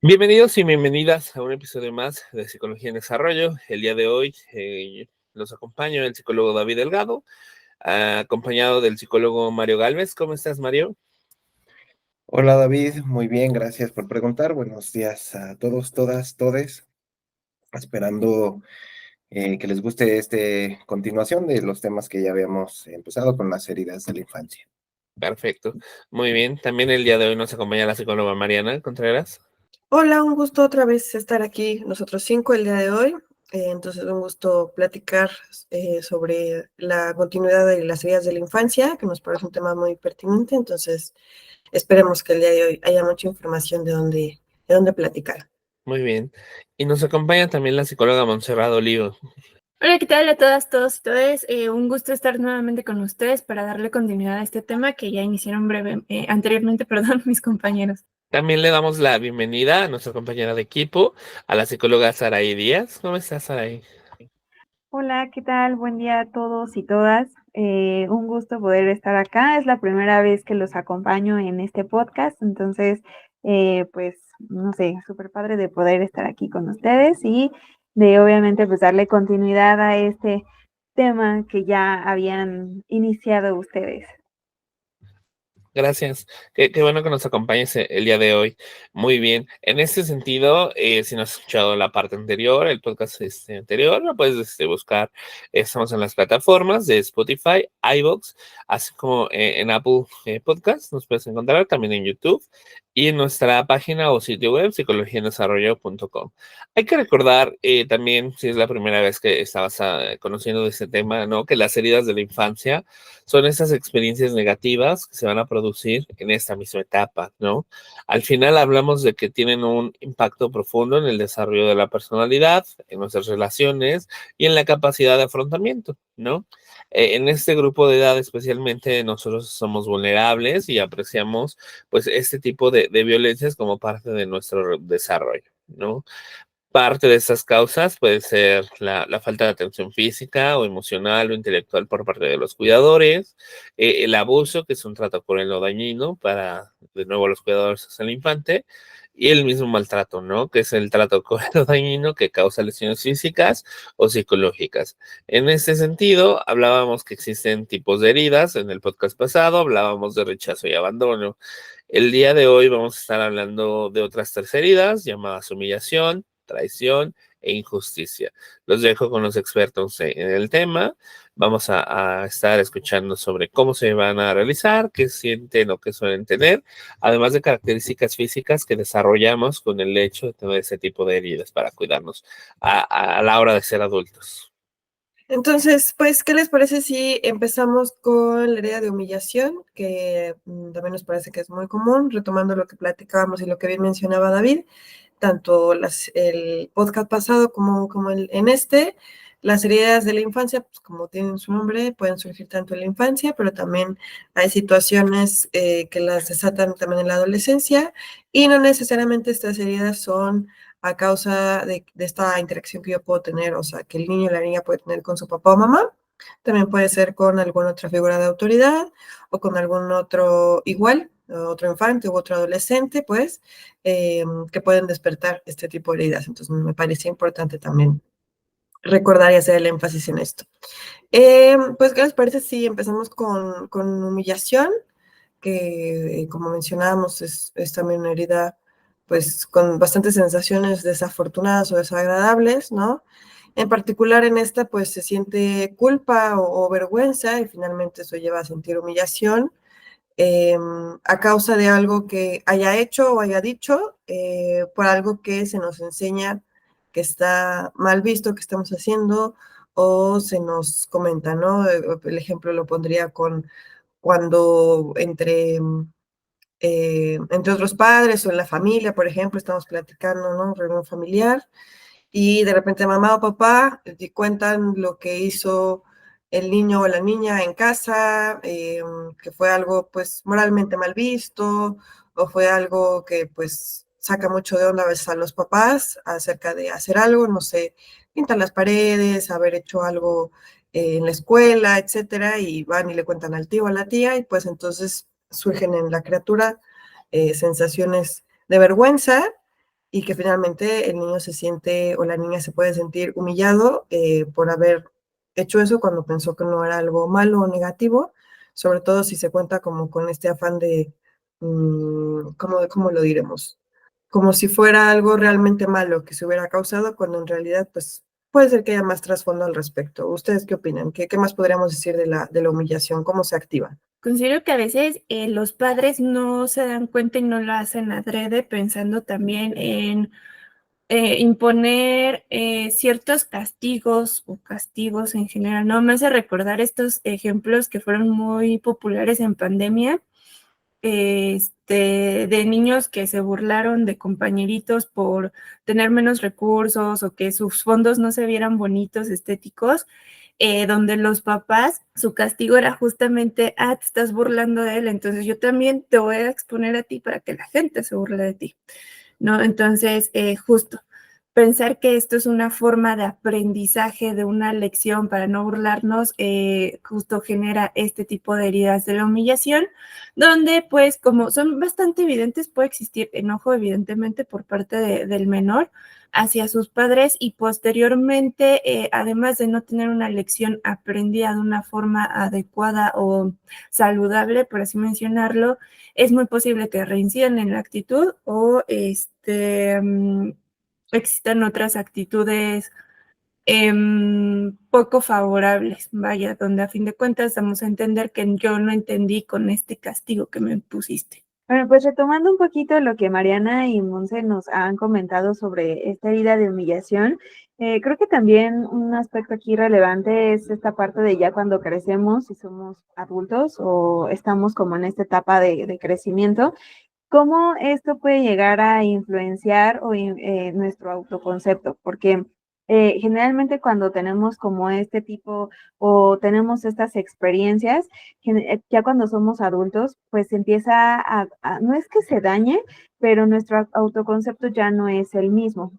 Bienvenidos y bienvenidas a un episodio más de Psicología en Desarrollo. El día de hoy los acompaño el psicólogo David Delgado, acompañado del psicólogo Mario Gálvez. ¿Cómo estás, Mario? Hola David, muy bien, gracias por preguntar. Buenos días a todos, todas, todes. Esperando que les guste continuación de los temas que ya habíamos empezado con las heridas de la infancia. Perfecto, muy bien. También el día de hoy nos acompaña la psicóloga Mariana Contreras. Hola, un gusto otra vez estar aquí, nosotros 5 el día de hoy. Entonces, un gusto platicar sobre la continuidad de las heridas de la infancia, que nos parece un tema muy pertinente. Entonces, esperemos que el día de hoy haya mucha información de dónde platicar. Muy bien. Y nos acompaña también la psicóloga Montserrat Olivo. Hola, ¿qué tal a todas, todos y todas? Un gusto estar nuevamente con ustedes para darle continuidad a este tema que ya iniciaron anteriormente, perdón, mis compañeros. También le damos la bienvenida a nuestra compañera de equipo, a la psicóloga Saraí Díaz. ¿Cómo estás, Saraí? Hola, ¿qué tal? Buen día a todos y todas. Un gusto poder estar acá. Es la primera vez que los acompaño en este podcast, entonces, pues, no sé, súper padre de poder estar aquí con ustedes y de obviamente pues darle continuidad a este tema que ya habían iniciado ustedes. Gracias. Qué bueno que nos acompañes el día de hoy. Muy bien. En este sentido, si no has escuchado la parte anterior, el podcast anterior, lo puedes buscar. Estamos en las plataformas de Spotify, iVoox, así como en Apple Podcast. Nos puedes encontrar también en YouTube y en nuestra página o sitio web, psicologiaendesarrollo.com. Hay que recordar también, si es la primera vez que estabas conociendo de este tema, ¿no? Que las heridas de la infancia son esas experiencias negativas que se van a producir en esta misma etapa, ¿no? Al final hablamos de que tienen un impacto profundo en el desarrollo de la personalidad, en nuestras relaciones y en la capacidad de afrontamiento, ¿no? En este grupo de edad especialmente nosotros somos vulnerables y apreciamos pues este tipo de violencias como parte de nuestro desarrollo, ¿no? Parte de estas causas puede ser la falta de atención física o emocional o intelectual por parte de los cuidadores, el abuso, que es un trato cruel o dañino para, de nuevo, los cuidadores hacia el infante, y el mismo maltrato, ¿no? Que es el trato cruel o dañino que causa lesiones físicas o psicológicas. En este sentido, hablábamos que existen tipos de heridas. En el podcast pasado hablábamos de rechazo y abandono. El día de hoy vamos a estar hablando de otras tres heridas llamadas humillación, traición e injusticia. Los dejo con los expertos en el tema. Vamos a estar escuchando sobre cómo se van a realizar, qué sienten o qué suelen tener, además de características físicas que desarrollamos con el hecho de tener ese tipo de heridas para cuidarnos a la hora de ser adultos. Entonces, pues, ¿qué les parece si empezamos con la herida de humillación, que también nos parece que es muy común, retomando lo que platicábamos y lo que bien mencionaba David, tanto el podcast pasado como en este? Las heridas de la infancia, pues como tienen su nombre, pueden surgir tanto en la infancia, pero también hay situaciones que las desatan también en la adolescencia, y no necesariamente estas heridas son a causa de esta interacción que yo puedo tener, o sea, que el niño o la niña puede tener con su papá o mamá. También puede ser con alguna otra figura de autoridad o con algún otro igual, otro infante u otro adolescente, pues, que pueden despertar este tipo de heridas. Entonces, me parece importante también recordar y hacer el énfasis en esto. Pues, ¿qué les parece si empezamos con humillación? Que, como mencionábamos, es también una herida, pues, con bastantes sensaciones desafortunadas o desagradables, ¿no? En particular en esta, pues, se siente culpa o vergüenza, y finalmente eso lleva a sentir humillación, a causa de algo que haya hecho o haya dicho, por algo que se nos enseña que está mal visto, que estamos haciendo, o se nos comenta, ¿no? El ejemplo lo pondría con cuando entre otros padres o en la familia, por ejemplo, estamos platicando, ¿no? Reunión familiar, y de repente mamá o papá te cuentan lo que hizo el niño o la niña en casa, que fue algo pues moralmente mal visto, o fue algo que pues saca mucho de onda a veces a los papás acerca de hacer algo, no sé, pintar las paredes, haber hecho algo en la escuela, etcétera, y van y le cuentan al tío o a la tía, y pues entonces surgen en la criatura sensaciones de vergüenza, y que finalmente el niño se siente o la niña se puede sentir humillado por haber hecho eso cuando pensó que no era algo malo o negativo, sobre todo si se cuenta como con este afán de, ¿cómo lo diremos? Como si fuera algo realmente malo que se hubiera causado, cuando en realidad pues puede ser que haya más trasfondo al respecto. ¿Ustedes qué opinan? ¿Qué más podríamos decir de la humillación? ¿Cómo se activa? Considero que a veces los padres no se dan cuenta y no lo hacen adrede, pensando también en imponer ciertos castigos o castigos en general, ¿no? Me hace recordar estos ejemplos que fueron muy populares en pandemia, de niños que se burlaron de compañeritos por tener menos recursos o que sus fondos no se vieran bonitos, estéticos, donde los papás, su castigo era justamente, te estás burlando de él, entonces yo también te voy a exponer a ti para que la gente se burle de ti, ¿no? Entonces, justo, pensar que esto es una forma de aprendizaje, de una lección para no burlarnos, justo genera este tipo de heridas de la humillación, donde pues como son bastante evidentes, puede existir enojo evidentemente por parte del menor hacia sus padres y posteriormente, además de no tener una lección aprendida de una forma adecuada o saludable, por así mencionarlo, es muy posible que reincidan en la actitud o existan otras actitudes poco favorables, vaya, donde a fin de cuentas damos a entender que yo no entendí con este castigo que me pusiste. Bueno, pues retomando un poquito lo que Mariana y Monse nos han comentado sobre esta herida de humillación, creo que también un aspecto aquí relevante es esta parte de ya cuando crecemos y somos adultos o estamos como en esta etapa de crecimiento, cómo esto puede llegar a influenciar nuestro autoconcepto, porque generalmente cuando tenemos como este tipo o tenemos estas experiencias, ya cuando somos adultos, pues empieza no es que se dañe, pero nuestro autoconcepto ya no es el mismo,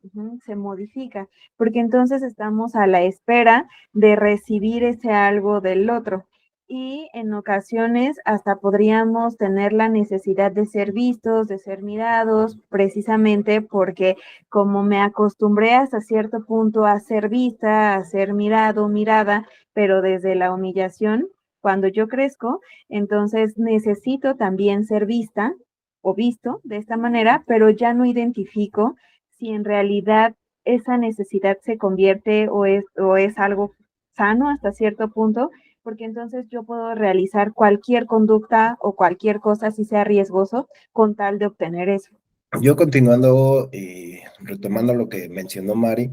se modifica, porque entonces estamos a la espera de recibir ese algo del otro y en ocasiones hasta podríamos tener la necesidad de ser vistos, de ser mirados, precisamente porque como me acostumbré hasta cierto punto a ser vista, a ser mirado, mirada, pero desde la humillación, cuando yo crezco, entonces necesito también ser vista o visto de esta manera, pero ya no identifico si en realidad esa necesidad se convierte o es algo sano hasta cierto punto, porque entonces yo puedo realizar cualquier conducta o cualquier cosa, si sea riesgoso, con tal de obtener eso. Yo continuando y retomando lo que mencionó Mari,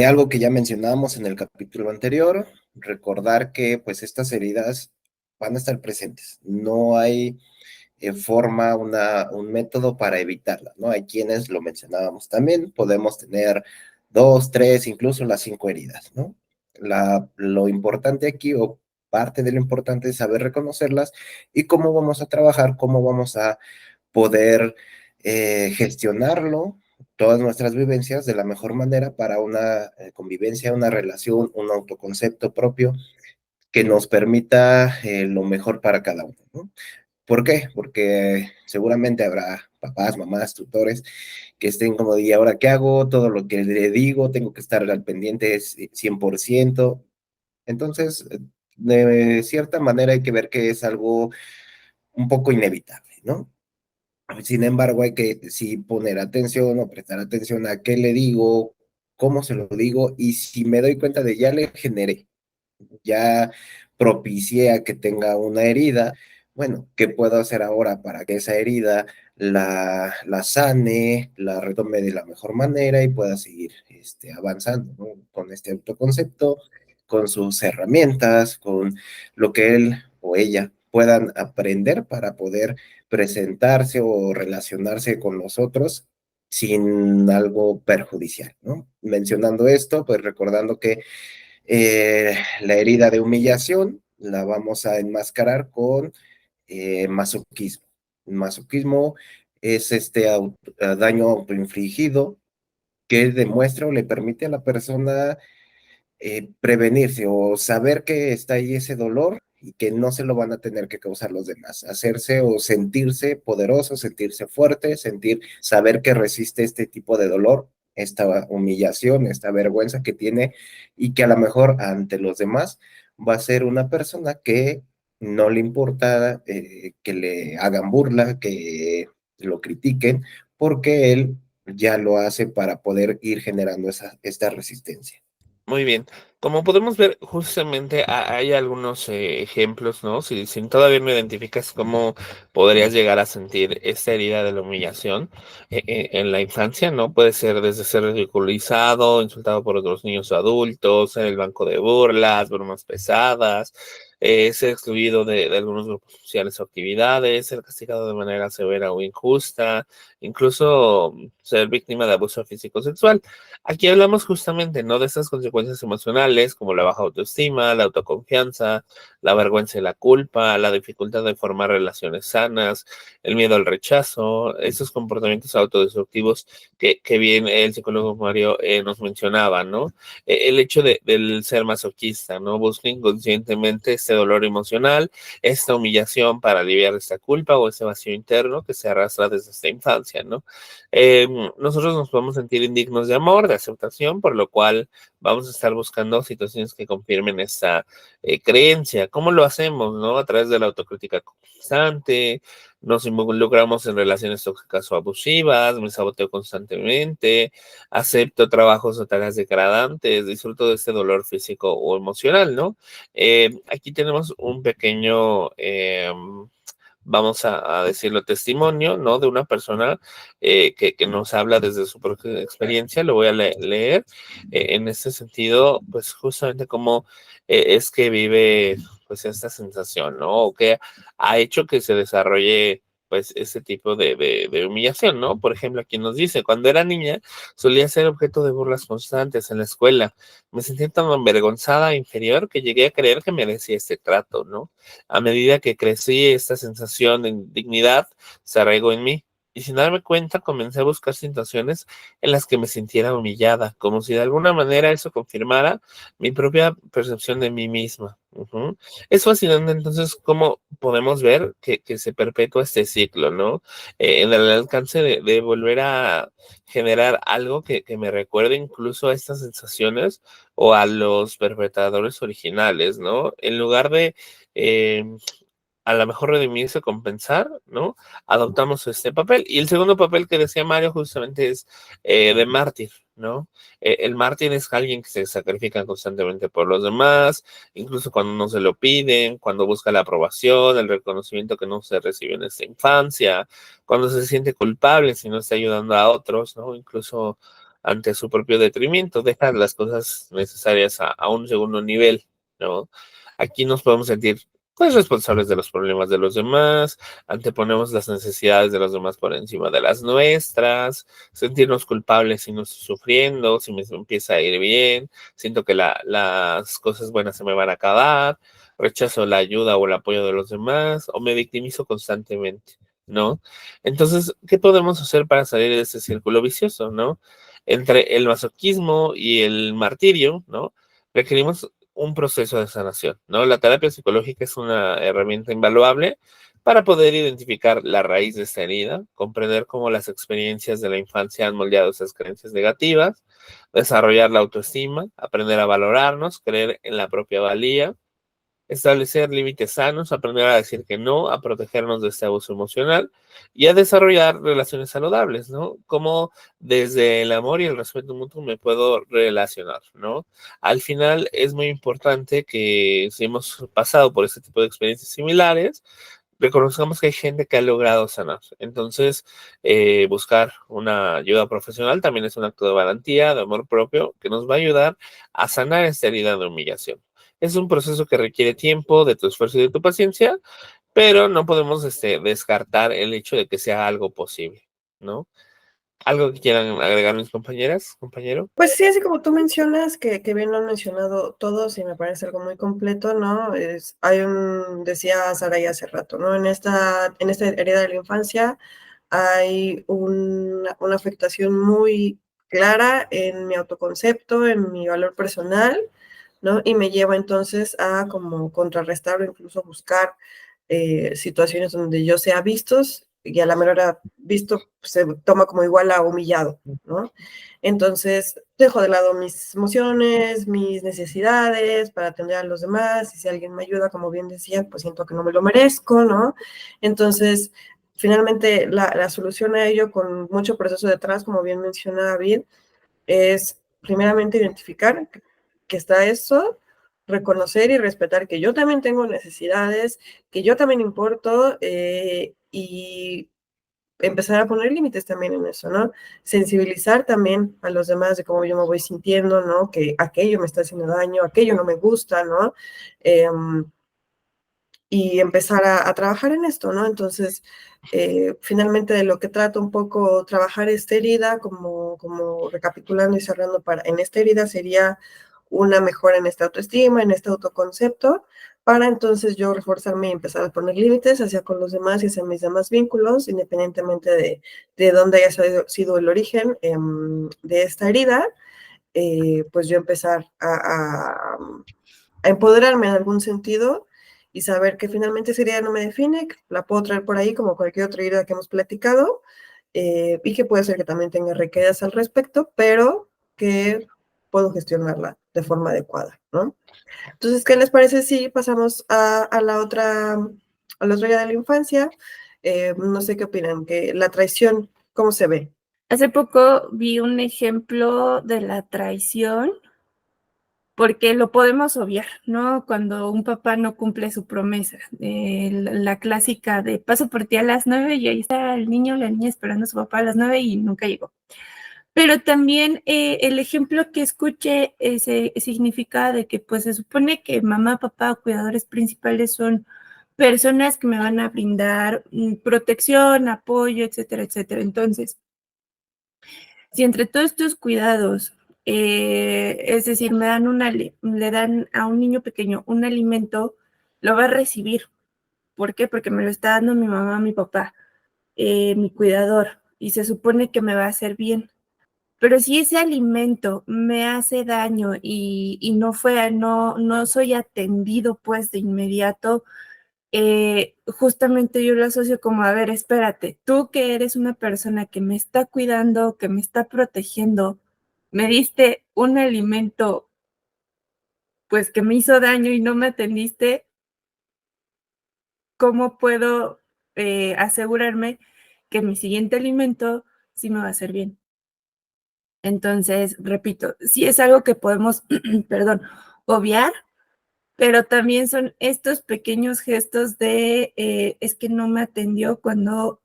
algo que ya mencionábamos en el capítulo anterior, recordar que pues estas heridas van a estar presentes, no hay forma, un método para evitarlas, ¿no? Hay quienes, lo mencionábamos también, podemos tener 2, 3, incluso las 5 heridas, ¿no? Lo importante aquí, o parte de lo importante, es saber reconocerlas y cómo vamos a trabajar, cómo vamos a poder gestionarlo, todas nuestras vivencias de la mejor manera para una convivencia, una relación, un autoconcepto propio que nos permita lo mejor para cada uno, ¿no? ¿Por qué? Porque seguramente habrá papás, mamás, tutores que estén como, ¿y ahora qué hago? Todo lo que le digo, tengo que estar al pendiente 100%. Entonces, de cierta manera hay que ver que es algo un poco inevitable, ¿no? Sin embargo, hay que sí poner atención o prestar atención a qué le digo, cómo se lo digo, y si me doy cuenta de ya le generé, ya propicié a que tenga una herida, bueno, ¿qué puedo hacer ahora para que esa herida la sane, la retome de la mejor manera y pueda seguir avanzando, ¿no? Con este autoconcepto, con sus herramientas, con lo que él o ella puedan aprender para poder presentarse o relacionarse con los otros sin algo perjudicial, ¿no? Mencionando esto, pues recordando que la herida de humillación la vamos a enmascarar con masoquismo. Masoquismo es daño autoinfligido que demuestra o le permite a la persona prevenirse o saber que está ahí ese dolor y que no se lo van a tener que causar los demás. Hacerse o sentirse poderoso, sentirse fuerte, saber que resiste este tipo de dolor, esta humillación, esta vergüenza que tiene y que a lo mejor ante los demás va a ser una persona que no le importa que le hagan burla, que lo critiquen, porque él ya lo hace para poder ir generando esta resistencia. Muy bien. Como podemos ver, justamente hay algunos ejemplos, ¿no? Si todavía no identificas cómo podrías llegar a sentir esta herida de la humillación en la infancia, ¿no? Puede ser desde ser ridiculizado, insultado por otros niños o adultos, en el banco de burlas, bromas pesadas, ser excluido de algunos grupos sociales o actividades, ser castigado de manera severa o injusta, incluso ser víctima de abuso físico-sexual. Aquí hablamos justamente, ¿no? De esas consecuencias emocionales como la baja autoestima, la autoconfianza, la vergüenza y la culpa, la dificultad de formar relaciones sanas, el miedo al rechazo, esos comportamientos autodestructivos que bien el psicólogo Mario nos mencionaba, ¿no? El hecho del ser masoquista, ¿no? Busca inconscientemente este dolor emocional, esta humillación para aliviar esta culpa o ese vacío interno que se arrastra desde esta infancia, ¿no? Nosotros nos podemos sentir indignos de amor, de aceptación, por lo cual vamos a estar buscando situaciones que confirmen esta creencia. ¿Cómo lo hacemos, no? A través de la autocrítica constante, nos involucramos en relaciones tóxicas o abusivas, me saboteo constantemente, acepto trabajos o tareas degradantes, disfruto de este dolor físico o emocional, ¿no? Aquí tenemos un pequeño... vamos a decirlo, testimonio, ¿no? De una persona que nos habla desde su propia experiencia, lo voy a leer. En este sentido, pues justamente cómo es que vive pues esta sensación, ¿no? O que ha hecho que se desarrolle pues ese tipo de humillación, ¿no? Por ejemplo, aquí nos dice, cuando era niña solía ser objeto de burlas constantes en la escuela. Me sentía tan avergonzada e inferior que llegué a creer que merecía este trato, ¿no? A medida que crecí, esta sensación de indignidad se arraigó en mí. Y sin darme cuenta, comencé a buscar situaciones en las que me sintiera humillada, como si de alguna manera eso confirmara mi propia percepción de mí misma. Ujú. Es fascinante entonces cómo podemos ver que se perpetúa este ciclo, ¿no? En el alcance de volver a generar algo que me recuerde incluso a estas sensaciones o a los perpetradores originales, ¿no? En lugar de eh, a lo mejor redimirse, compensar, ¿no? Adoptamos este papel. Y el segundo papel que decía Mario justamente es de mártir, ¿no? El mártir es alguien que se sacrifica constantemente por los demás, incluso cuando no se lo piden, cuando busca la aprobación, el reconocimiento que no se recibió en esta infancia, cuando se siente culpable si no está ayudando a otros, ¿no? Incluso ante su propio detrimento, deja las cosas necesarias a un segundo nivel, ¿no? Aquí nos podemos sentir pues responsables de los problemas de los demás, anteponemos las necesidades de los demás por encima de las nuestras, sentirnos culpables si no estoy sufriendo, si me empieza a ir bien, siento que las cosas buenas se me van a acabar, rechazo la ayuda o el apoyo de los demás, o me victimizo constantemente, ¿no? Entonces, ¿qué podemos hacer para salir de ese círculo vicioso, ¿no? Entre el masoquismo y el martirio, ¿no? Requerimos un proceso de sanación, ¿no? La terapia psicológica es una herramienta invaluable para poder identificar la raíz de esta herida, comprender cómo las experiencias de la infancia han moldeado esas creencias negativas, desarrollar la autoestima, aprender a valorarnos, creer en la propia valía, establecer límites sanos, aprender a decir que no, a protegernos de este abuso emocional y a desarrollar relaciones saludables, ¿no? Como desde el amor y el respeto mutuo me puedo relacionar, ¿no? Al final es muy importante que si hemos pasado por este tipo de experiencias similares, reconozcamos que hay gente que ha logrado sanar. Entonces, buscar una ayuda profesional también es un acto de valentía, de amor propio, que nos va a ayudar a sanar esta herida de humillación. Es un proceso que requiere tiempo, de tu esfuerzo y de tu paciencia, pero no podemos descartar el hecho de que sea algo posible, ¿no? ¿Algo que quieran agregar mis compañeras, compañero? Pues sí, así como tú mencionas, que bien lo han mencionado todos y me parece algo muy completo, ¿no? Decía Saray hace rato, ¿no? En esta herida de la infancia hay una afectación muy clara en mi autoconcepto, en mi valor personal, ¿no? Y me lleva entonces a como contrarrestar o incluso buscar situaciones donde yo sea vistos y a la mera hora visto se toma como igual a humillado, ¿no? Entonces dejo de lado mis emociones, mis necesidades para atender a los demás y si alguien me ayuda, como bien decía, pues siento que no me lo merezco, ¿no? Entonces, finalmente la solución a ello con mucho proceso detrás, como bien mencionaba David, es primeramente identificar que está eso, reconocer y respetar que yo también tengo necesidades, que yo también importo y empezar a poner límites también en eso, ¿no? Sensibilizar también a los demás de cómo yo me voy sintiendo, ¿no? Que aquello me está haciendo daño, aquello no me gusta, ¿no? Y empezar a trabajar en esto, ¿no? Entonces, finalmente de lo que trato un poco trabajar esta herida, como recapitulando y cerrando en esta herida sería una mejora en esta autoestima, en este autoconcepto, para entonces yo reforzarme y empezar a poner límites hacia con los demás y hacia mis demás vínculos, independientemente de dónde haya sido el origen de esta herida, pues yo empezar a empoderarme en algún sentido y saber que finalmente esa idea no me define, que la puedo traer por ahí como cualquier otra idea que hemos platicado y que puede ser que también tenga recaídas al respecto, pero que puedo gestionarla de forma adecuada, ¿no? Entonces, ¿qué les parece si pasamos a la otra área de la infancia? No sé qué opinan, que la traición, ¿cómo se ve? Hace poco vi un ejemplo de la traición, porque lo podemos obviar, ¿no? Cuando un papá no cumple su promesa, la clásica de paso por ti a las 9 y ahí está el niño o la niña esperando a su papá a las 9 y nunca llegó. Pero también el ejemplo que escuché significa de que pues se supone que mamá, papá o cuidadores principales son personas que me van a brindar protección, apoyo, etcétera, etcétera. Entonces, si entre todos estos cuidados, es decir, le dan a un niño pequeño un alimento, lo va a recibir. ¿Por qué? Porque me lo está dando mi mamá, mi papá, mi cuidador, y se supone que me va a hacer bien. Pero si ese alimento me hace daño y no soy atendido pues de inmediato, justamente yo lo asocio como, a ver, espérate, tú que eres una persona que me está cuidando, que me está protegiendo, me diste un alimento pues que me hizo daño y no me atendiste, ¿cómo puedo asegurarme que mi siguiente alimento sí me va a hacer bien? Entonces, repito, sí es algo que podemos, perdón, obviar, pero también son estos pequeños gestos de, es que no me atendió cuando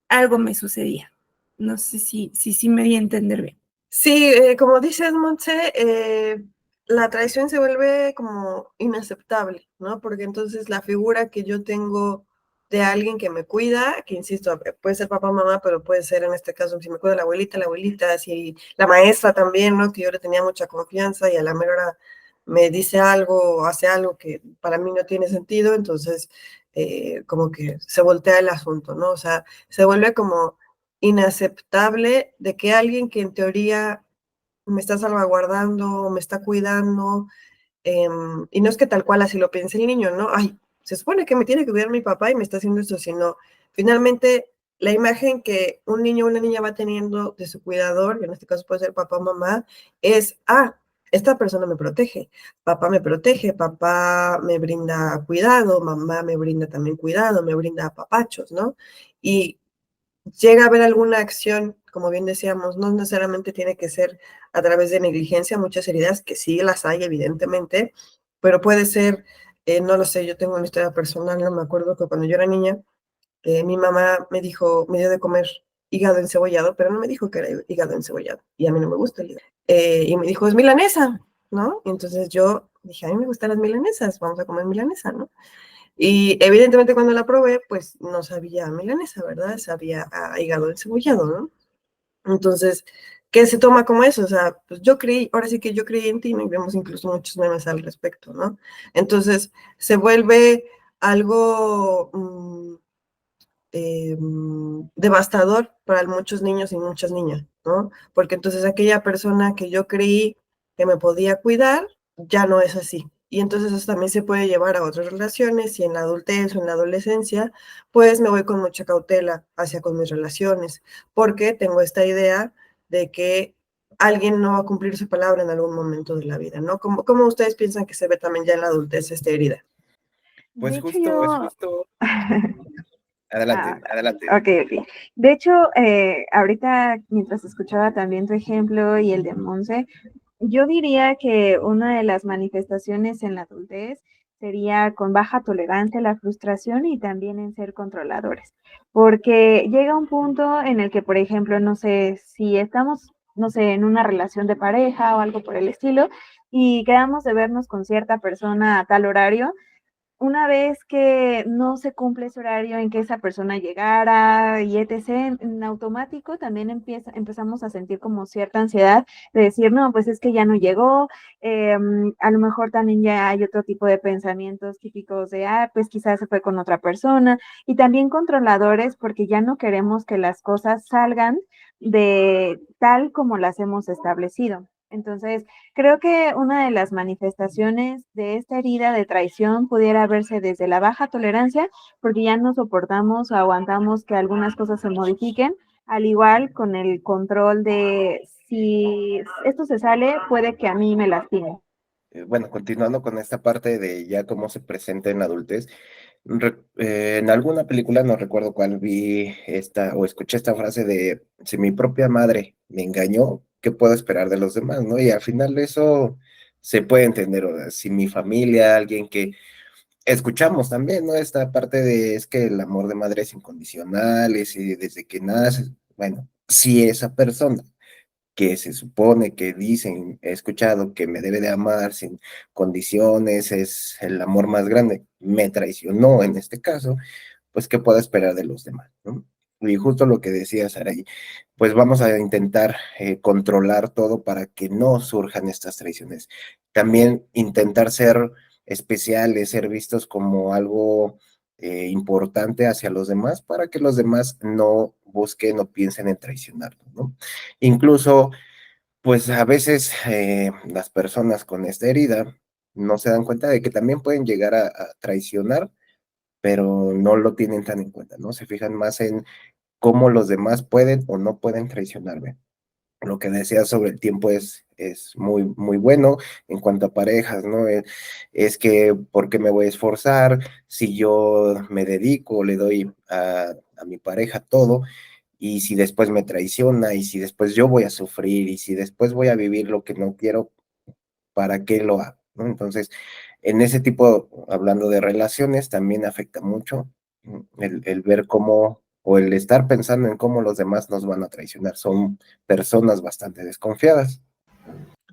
algo me sucedía. No sé si me di a entender bien. Sí, como dices, Montse, la traición se vuelve como inaceptable, ¿no? Porque entonces la figura que yo tengo de alguien que me cuida, que insisto, puede ser papá, mamá, pero puede ser en este caso, si me cuida la abuelita, si la maestra también, ¿no? Que yo le tenía mucha confianza y a la mera hora me dice algo o hace algo que para mí no tiene sentido, entonces como que se voltea el asunto, ¿no? O sea, se vuelve como inaceptable de que alguien que en teoría me está salvaguardando, me está cuidando, y no es que tal cual así lo piense el niño, ¿no? Ay, se supone que me tiene que cuidar mi papá y me está haciendo esto, sino finalmente la imagen que un niño o una niña va teniendo de su cuidador, que en este caso puede ser papá o mamá, es, esta persona me protege, papá me brinda cuidado, mamá me brinda también cuidado, me brinda apapachos, ¿no? Y llega a haber alguna acción, como bien decíamos, no necesariamente tiene que ser a través de negligencia, muchas heridas que sí las hay, evidentemente, pero puede ser, no lo sé, yo tengo una historia personal, no me acuerdo que cuando yo era niña, mi mamá me dijo, me dio de comer hígado encebollado, pero no me dijo que era hígado encebollado, y a mí no me gusta el hígado. Y me dijo, es milanesa, ¿no? Y entonces yo dije, a mí me gustan las milanesas, vamos a comer milanesa, ¿no? Y evidentemente cuando la probé, pues no sabía a milanesa, ¿verdad? Sabía a hígado encebollado, ¿no? Entonces, ¿qué se toma como eso? O sea, pues yo creí, ahora sí que yo creí en ti, ¿no? Y vemos incluso muchos memes al respecto, ¿no? Entonces, se vuelve algo devastador para muchos niños y muchas niñas, ¿no? Porque entonces aquella persona que yo creí que me podía cuidar, ya no es así. Y entonces eso también se puede llevar a otras relaciones y en la adultez o en la adolescencia, pues me voy con mucha cautela hacia con mis relaciones, porque tengo esta idea de que alguien no va a cumplir su palabra en algún momento de la vida, ¿no? ¿Cómo ustedes piensan que se ve también ya en la adultez esta herida? De Pues hecho, justo, Ah, adelante, adelante. ok, ok. De hecho, ahorita mientras escuchaba también tu ejemplo y el de Monse, yo diría que una de las manifestaciones en la adultez sería con baja tolerancia a la frustración y también en ser controladores, porque llega un punto en el que, por ejemplo, no sé, si estamos, no sé, en una relación de pareja o algo por el estilo y quedamos de vernos con cierta persona a tal horario, una vez que no se cumple ese horario en que esa persona llegara y etc., en automático también empezamos a sentir como cierta ansiedad de decir, no, pues es que ya no llegó, a lo mejor también ya hay otro tipo de pensamientos típicos de, pues quizás se fue con otra persona, y también controladores porque ya no queremos que las cosas salgan de tal como las hemos establecido. Entonces, creo que una de las manifestaciones de esta herida de traición pudiera verse desde la baja tolerancia, porque ya no soportamos o aguantamos que algunas cosas se modifiquen, al igual con el control de si esto se sale, puede que a mí me lastime. Bueno, continuando con esta parte de ya cómo se presenta en la adultez, en alguna película, no recuerdo cuál, vi esta o escuché esta frase de, si mi propia madre me engañó, ¿qué puedo esperar de los demás, no? Y al final eso se puede entender, o sea, si mi familia, alguien que escuchamos también, ¿no? Esta parte de, es que el amor de madre es incondicional, es desde que naces, bueno, si esa persona que se supone que dicen, he escuchado que me debe de amar sin condiciones, es el amor más grande, me traicionó en este caso, pues ¿qué puedo esperar de los demás, ¿no? Y justo lo que decía Saraí, pues vamos a intentar controlar todo para que no surjan estas traiciones. También intentar ser especiales, ser vistos como algo importante hacia los demás para que los demás no busquen o piensen en traicionarnos, ¿no? Incluso pues a veces las personas con esta herida no se dan cuenta de que también pueden llegar a traicionar, pero no lo tienen tan en cuenta, ¿no? Se fijan más en cómo los demás pueden o no pueden traicionarme. Lo que decías sobre el tiempo es muy, muy bueno en cuanto a parejas, ¿no? Es que, ¿por qué me voy a esforzar si yo me dedico, le doy a mi pareja todo? Y si después me traiciona, y si después yo voy a sufrir, y si después voy a vivir lo que no quiero, ¿para qué lo hago? ¿No? Entonces, en ese tipo, hablando de relaciones, también afecta mucho el ver cómo, o el estar pensando en cómo los demás nos van a traicionar. Son personas bastante desconfiadas.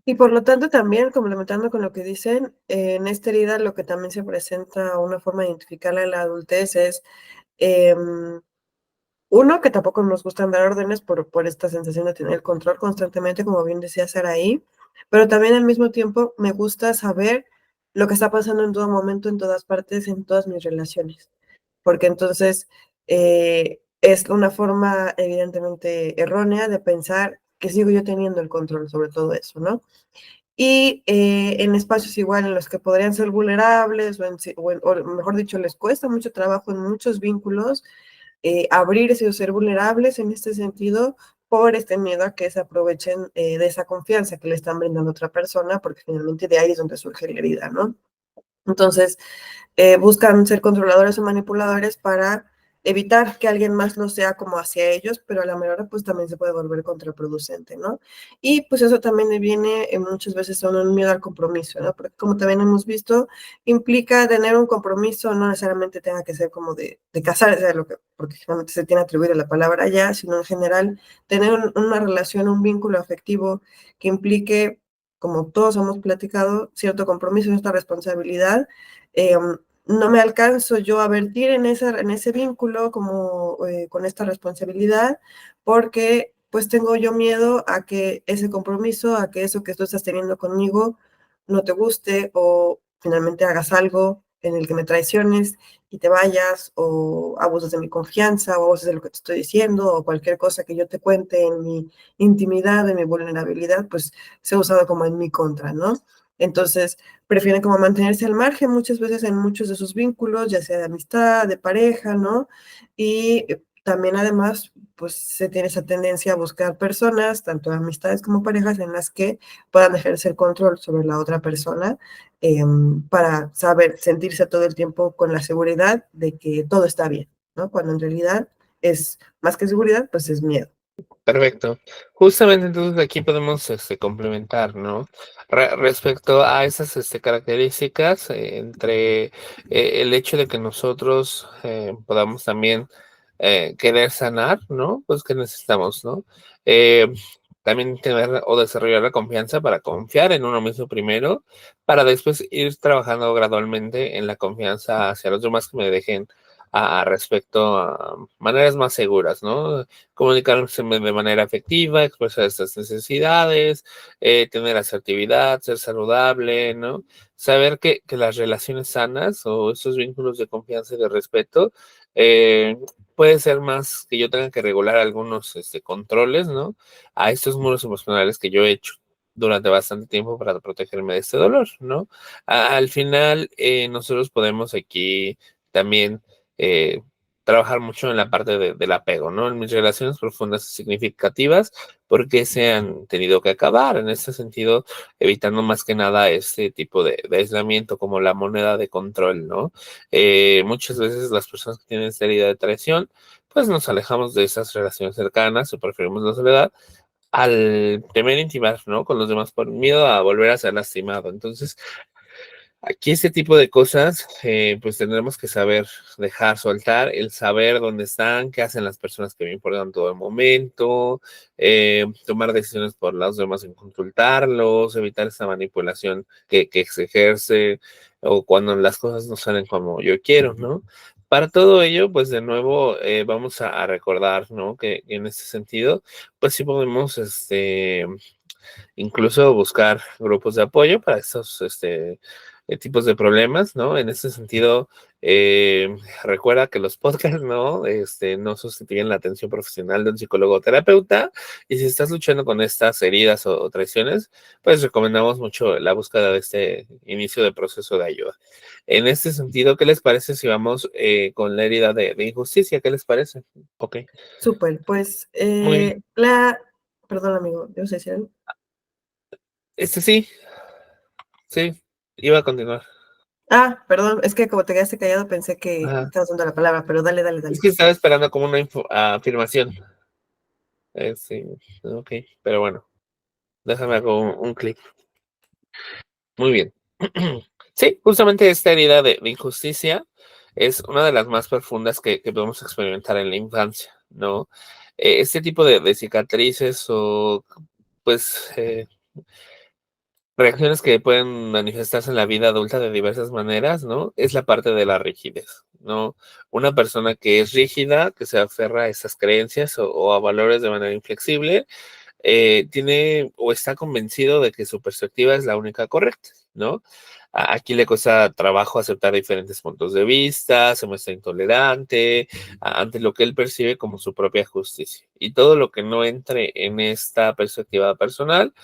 Y por lo tanto también, complementando con lo que dicen, en esta herida lo que también se presenta, una forma de identificarla en la adultez es, uno, que tampoco nos gustan dar órdenes por esta sensación de tener el control constantemente, como bien decía Saraí, pero también al mismo tiempo me gusta saber lo que está pasando en todo momento, en todas partes, en todas mis relaciones, porque entonces es una forma evidentemente errónea de pensar que sigo yo teniendo el control sobre todo eso, ¿no? Y en espacios igual en los que podrían ser vulnerables o mejor dicho, les cuesta mucho trabajo en muchos vínculos abrirse o ser vulnerables en este sentido por este miedo a que se aprovechen de esa confianza que le están brindando a otra persona, porque finalmente de ahí es donde surge la herida, ¿no? Entonces, buscan ser controladores o manipuladores para evitar que alguien más lo sea como hacia ellos, pero a la menor pues también se puede volver contraproducente, ¿no? Y pues eso también viene muchas veces a un miedo al compromiso, ¿no? Porque como también hemos visto, implica tener un compromiso, no necesariamente tenga que ser como de casarse, porque generalmente se tiene atribuir la palabra ya, sino en general tener una relación, un vínculo afectivo que implique, como todos hemos platicado, cierto compromiso, cierta responsabilidad. No me alcanzo yo a vertir en ese vínculo como con esta responsabilidad, porque pues tengo yo miedo a que ese compromiso, a que eso que tú estás teniendo conmigo no te guste o finalmente hagas algo en el que me traiciones y te vayas o abuses de mi confianza o abuses de lo que te estoy diciendo o cualquier cosa que yo te cuente en mi intimidad, en mi vulnerabilidad, pues se ha usado como en mi contra, ¿no? Entonces, prefieren como mantenerse al margen muchas veces en muchos de sus vínculos, ya sea de amistad, de pareja, ¿no? Y también además, pues se tiene esa tendencia a buscar personas, tanto amistades como parejas, en las que puedan ejercer control sobre la otra persona para saber sentirse todo el tiempo con la seguridad de que todo está bien, ¿no? Cuando en realidad es más que seguridad, pues es miedo. Perfecto. Justamente entonces aquí podemos complementar, ¿no? Respecto a esas características, entre el hecho de que nosotros podamos también querer sanar, ¿no? Pues que necesitamos, ¿no? Eh, también tener o desarrollar la confianza para confiar en uno mismo primero, para después ir trabajando gradualmente en la confianza hacia los demás que me dejen respecto a maneras más seguras, ¿no? Comunicarse de manera efectiva, expresar estas necesidades, tener asertividad, ser saludable, ¿no? Saber que las relaciones sanas o esos vínculos de confianza y de respeto puede ser más que yo tenga que regular algunos controles, ¿no? A estos muros emocionales que yo he hecho durante bastante tiempo para protegerme de este dolor, ¿no? Al final, nosotros podemos aquí también eh, trabajar mucho en la parte del apego, ¿no? En mis relaciones profundas y significativas, porque se han tenido que acabar en este sentido, evitando más que nada este tipo de aislamiento como la moneda de control, ¿no? Muchas veces las personas que tienen esta herida de traición, pues nos alejamos de esas relaciones cercanas o preferimos la soledad al temer intimar, ¿no? Con los demás por miedo a volver a ser lastimado. Entonces, aquí este tipo de cosas, pues tendremos que saber dejar soltar, el saber dónde están, qué hacen las personas que me importan todo el momento, tomar decisiones por los demás sin consultarlos, evitar esa manipulación que se ejerce o cuando las cosas no salen como yo quiero, ¿no? Para todo ello, pues de nuevo vamos a recordar, ¿no? Que en este sentido, pues sí podemos, incluso buscar grupos de apoyo para estos, tipos de problemas, ¿no? En ese sentido, recuerda que los podcasts, ¿no? No sustituyen la atención profesional de un psicólogo o terapeuta, y si estás luchando con estas heridas o traiciones, pues recomendamos mucho la búsqueda de este inicio de proceso de ayuda. En este sentido, ¿qué les parece si vamos con la herida de injusticia? ¿Qué les parece? Ok, Súper, pues muy bien. Perdón, amigo, yo sé si algo. Sí, sí, iba a continuar. Ah, perdón, es que como te quedaste callado pensé que Ajá. estabas dando la palabra, pero dale, dale, Es dale. que estaba esperando como una afirmación. Sí, ok, pero bueno, déjame hago un clic. Muy bien. Sí, justamente esta herida de injusticia es una de las más profundas que podemos experimentar en la infancia, ¿no? Este tipo de cicatrices o, pues, reacciones que pueden manifestarse en la vida adulta de diversas maneras, ¿no? Es la parte de la rigidez, ¿no? Una persona que es rígida, que se aferra a esas creencias o a valores de manera inflexible, tiene o está convencido de que su perspectiva es la única correcta, ¿no? Aquí le cuesta trabajo aceptar diferentes puntos de vista, se muestra intolerante ante lo que él percibe como su propia justicia. Y todo lo que no entre en esta perspectiva personal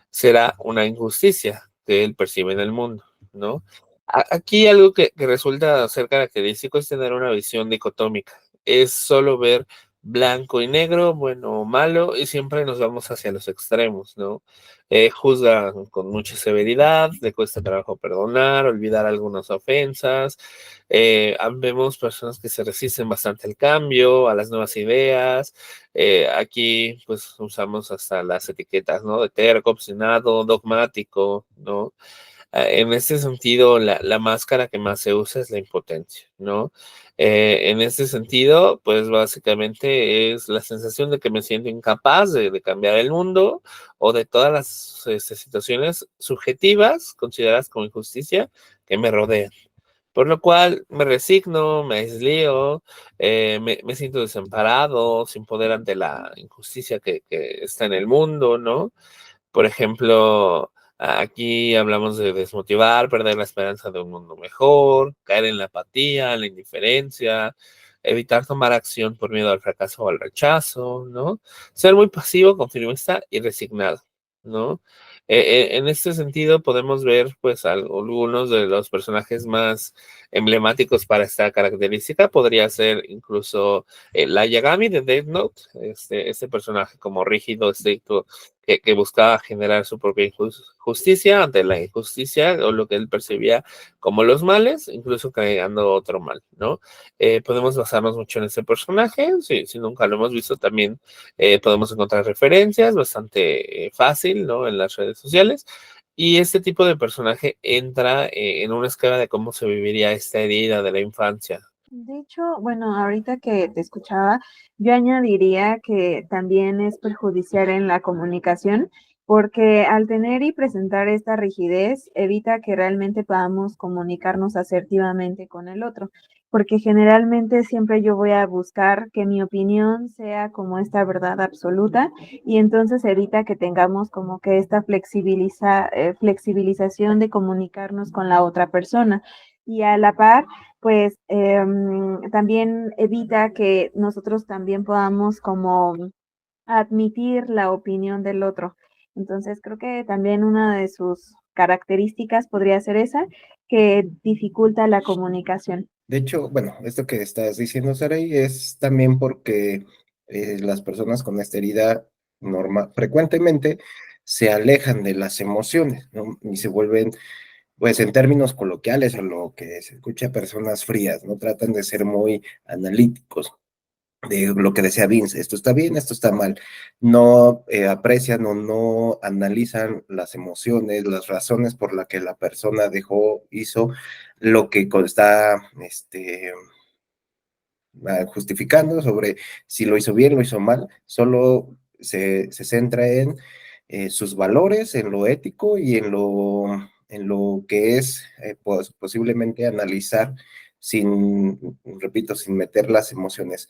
será una injusticia que él percibe en el mundo, ¿no? Aquí algo que resulta ser característico es tener una visión dicotómica. Es solo ver blanco y negro, bueno o malo, y siempre nos vamos hacia los extremos, ¿no? Juzga con mucha severidad, le cuesta trabajo perdonar, olvidar algunas ofensas. Vemos personas que se resisten bastante al cambio, a las nuevas ideas. Aquí, pues, usamos hasta las etiquetas, ¿no? De terco, obstinado, dogmático, ¿no? En este sentido, la máscara que más se usa es la impotencia, ¿no? En este sentido, pues básicamente es la sensación de que me siento incapaz de cambiar el mundo o de todas las situaciones subjetivas consideradas como injusticia que me rodean. Por lo cual me resigno, me aisleo, me siento desamparado, sin poder ante la injusticia que está en el mundo, ¿no? Por ejemplo, aquí hablamos de desmotivar, perder la esperanza de un mundo mejor, caer en la apatía, en la indiferencia, evitar tomar acción por miedo al fracaso o al rechazo, ¿no? Ser muy pasivo, conformista y resignado, ¿no? En este sentido podemos ver pues algunos de los personajes más emblemáticos para esta característica. Podría ser incluso la Yagami de Death Note, este personaje como rígido, estricto, que buscaba generar su propia justicia ante la injusticia o lo que él percibía como los males, incluso creando otro mal, ¿no? Podemos basarnos mucho en ese personaje, si nunca lo hemos visto también podemos encontrar referencias bastante fácil, ¿no? En las redes sociales. Y este tipo de personaje entra en una escala de cómo se viviría esta herida de la infancia. De hecho, bueno, ahorita que te escuchaba, yo añadiría que también es perjudicial en la comunicación, porque al tener y presentar esta rigidez, evita que realmente podamos comunicarnos asertivamente con el otro, porque generalmente siempre yo voy a buscar que mi opinión sea como esta verdad absoluta y entonces evita que tengamos como que esta flexibilización de comunicarnos con la otra persona. Y a la par, pues también evita que nosotros también podamos como admitir la opinión del otro. Entonces creo que también una de sus características podría ser esa, que dificulta la comunicación. De hecho, bueno, esto que estás diciendo, Saray, es también porque las personas con esta herida frecuentemente se alejan de las emociones, ¿no? Y se vuelven, pues en términos coloquiales, a lo que se escucha, personas frías, ¿no? Tratan de ser muy analíticos de lo que decía Vince, esto está bien, esto está mal. No aprecian o no analizan las emociones, las razones por las que la persona hizo lo que está justificando sobre si lo hizo bien, lo hizo mal. Solo se centra en sus valores, en lo ético y en lo que es posiblemente analizar repito, sin meter las emociones.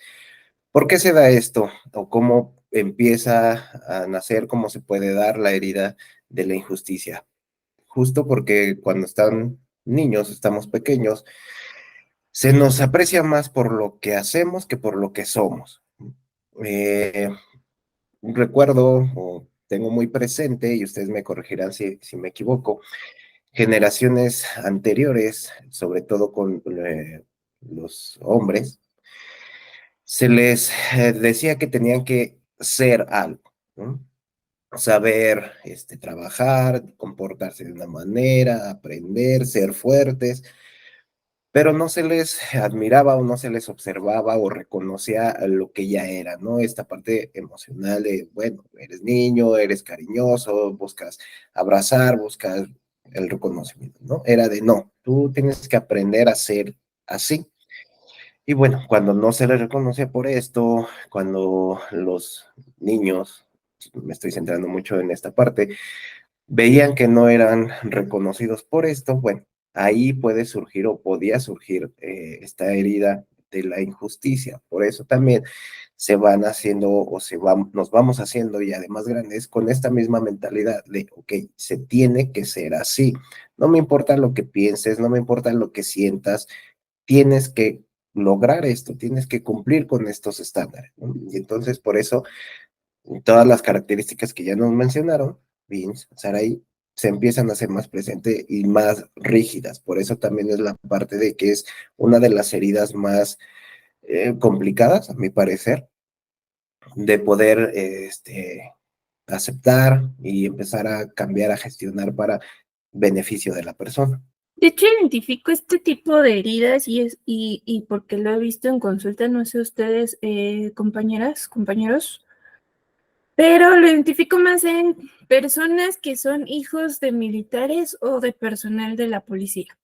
¿Por qué se da esto? ¿O cómo empieza a nacer, cómo se puede dar la herida de la injusticia? Justo porque cuando están niños, estamos pequeños, se nos aprecia más por lo que hacemos que por lo que somos. Eh, Recuerdo o tengo muy presente, y ustedes me corregirán si me equivoco, generaciones anteriores, sobre todo con los hombres, se les decía que tenían que ser algo, ¿no? Saber trabajar, comportarse de una manera, aprender, ser fuertes, pero no se les admiraba o no se les observaba o reconocía lo que ya era, ¿no? Esta parte emocional de, bueno, eres niño, eres cariñoso, buscas abrazar, buscas el reconocimiento, ¿no? Era de, no, tú tienes que aprender a ser así. Y bueno, cuando no se les reconoce por esto, cuando los niños, me estoy centrando mucho en esta parte, veían que no eran reconocidos por esto, bueno, ahí puede surgir o podía surgir esta herida de la injusticia. Por eso también se van haciendo o nos vamos haciendo ya de más grandes con esta misma mentalidad de, ok, se tiene que ser así. No me importa lo que pienses, no me importa lo que sientas, tienes que lograr esto, tienes que cumplir con estos estándares, ¿no? Y entonces por eso todas las características que ya nos mencionaron, Vince, Sarai, se empiezan a hacer más presentes y más rígidas. Por eso también es la parte de que es una de las heridas más complicadas, a mi parecer, de poder aceptar y empezar a cambiar, a gestionar para beneficio de la persona. De hecho, identifico este tipo de heridas y porque lo he visto en consulta, no sé ustedes, compañeras, compañeros, pero lo identifico más en personas que son hijos de militares o de personal de la policía.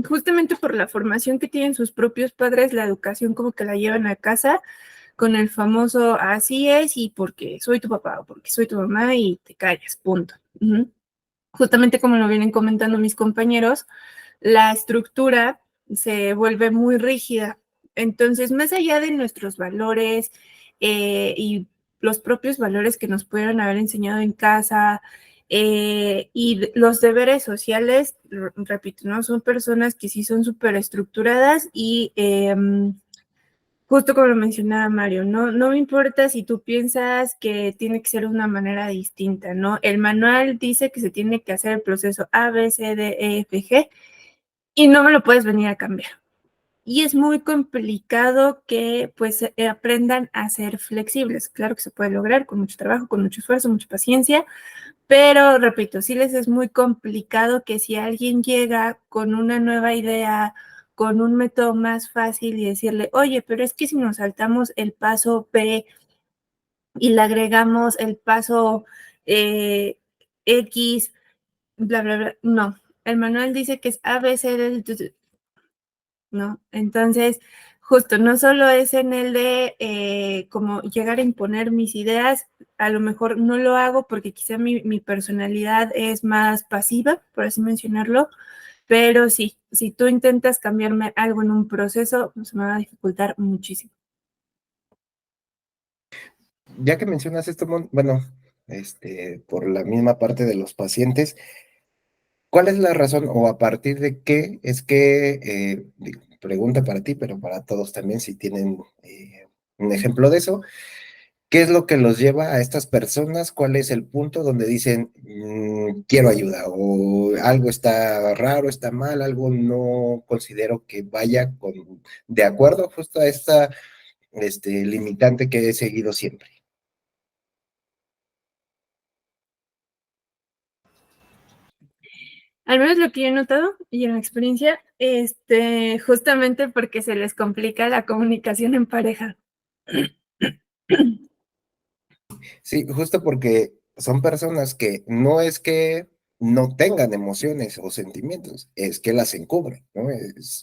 Justamente por la formación que tienen sus propios padres, la educación como que la llevan a casa con el famoso así es y porque soy tu papá o porque soy tu mamá y te callas, punto. Justamente como lo vienen comentando mis compañeros, la estructura se vuelve muy rígida. Entonces, más allá de nuestros valores y los propios valores que nos pudieron haber enseñado en casa y los deberes sociales, repito, ¿no? Son personas que sí son súper estructuradas y justo como lo mencionaba Mario, no me importa si tú piensas que tiene que ser de una manera distinta, ¿no? El manual dice que se tiene que hacer el proceso A, B, C, D, E, F, G y no me lo puedes venir a cambiar. Y es muy complicado que pues aprendan a ser flexibles. Claro que se puede lograr con mucho trabajo, con mucho esfuerzo, mucha paciencia, pero repito, sí les es muy complicado que si alguien llega con una nueva idea, con un método más fácil y decirle, oye, pero es que si nos saltamos el paso B y le agregamos el paso X, bla, bla, bla, no. El manual dice que es A, B, C, D, ¿no? Entonces, justo, no solo es en el de como llegar a imponer mis ideas, a lo mejor no lo hago porque quizá mi personalidad es más pasiva, por así mencionarlo, pero sí, si tú intentas cambiarme algo en un proceso, se me va a dificultar muchísimo. Ya que mencionas esto, bueno, por la misma parte de los pacientes, ¿cuál es la razón o a partir de qué es que, pregunta para ti, pero para todos también, si tienen un ejemplo de eso, qué es lo que los lleva a estas personas? ¿Cuál es el punto donde dicen, quiero ayuda o algo está raro, está mal, algo no considero que vaya de acuerdo justo a esta limitante que he seguido siempre? Al menos lo que yo he notado y en la experiencia, justamente porque se les complica la comunicación en pareja. Sí, justo porque son personas que no es que no tengan emociones o sentimientos, es que las encubren, ¿no?